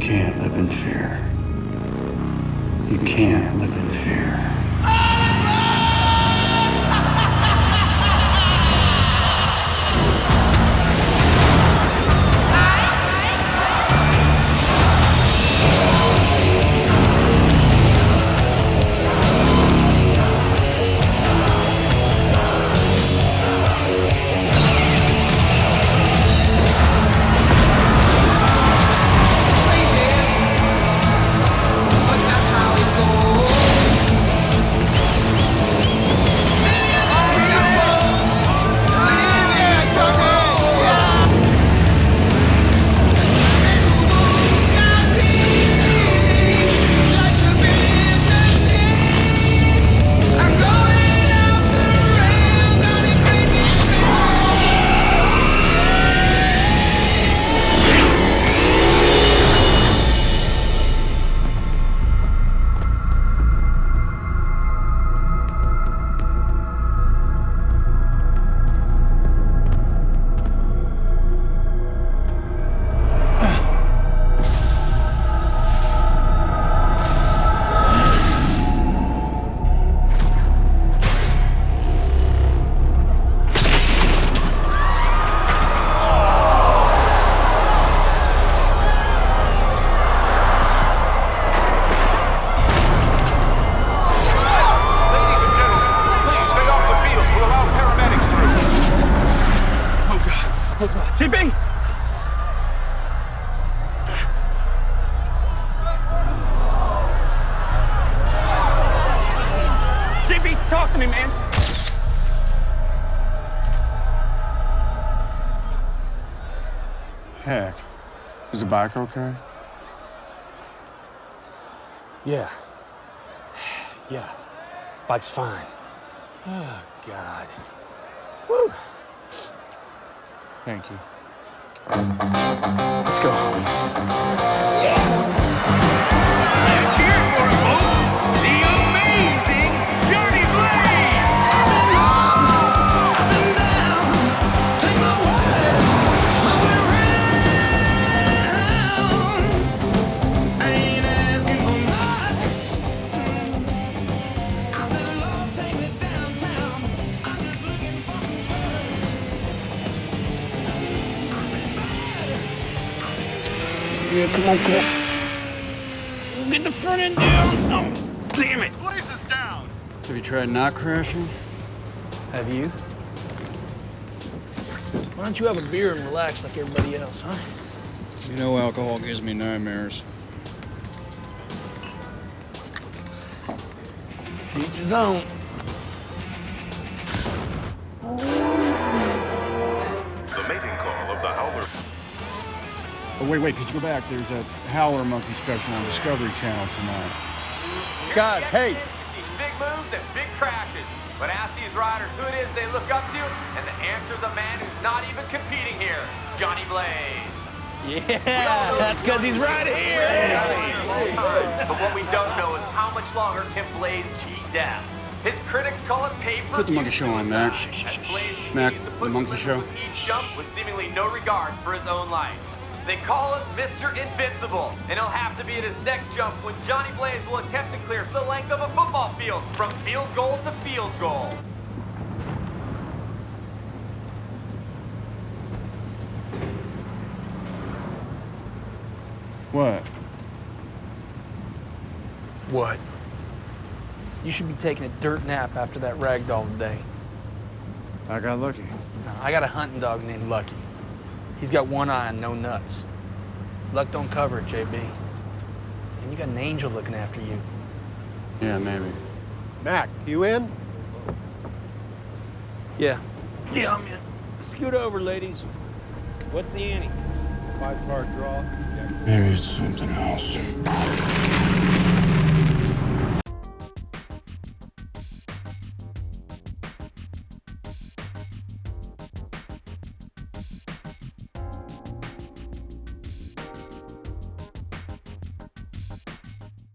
can't live in fear. You can't live in fear. JB! JB, talk to me, man. Heck, is the bike okay? Yeah. Yeah. Bike's fine. Oh, God. Woo! Thank you. Let's go. Let's hear it for him, folks. The amazing Johnny Blaze! Take my word, my way around. I ain't asking for much. I said, Lord, take me downtown. I'm just looking for some fun. Yeah, come on. Get the front end down. Oh, damn it. Blaze is down. Have you tried not crashing? Have you? Why don't you have a beer and relax like everybody else, huh? You know alcohol gives me nightmares. Teach his own. The mating call of the Howler. Oh, wait, could you go back? There's a Howler Monkey special on Discovery Channel tonight. Guys, hey. You see big moves and big crashes. But ask these riders who it is they look up to, and the answer's a man who's not even competing here, Johnny Blaze. Yeah, that's because he's right here. But what we don't know is how much longer can Blaze cheat death. His critics call it pay-per-view Put the monkey show on, Mac. suicide, as Blaze Mac, continues to the push monkey limits show. with each jump with seemingly no regard for his own life. They call him Mr. Invincible, and he'll have to be at his next jump when Johnny Blaze will attempt to clear the length of a football field from field goal to field goal. What? What? You should be taking a dirt nap after that ragdoll today. I got lucky. Now, I got a hunting dog named Lucky. He's got one eye and no nuts. Luck don't cover it, JB. And you got an angel looking after you. Yeah, maybe. Mac, you in? Yeah. Yeah, I'm in. Scoot over, ladies. What's the ante? 5-card draw. Maybe it's something else.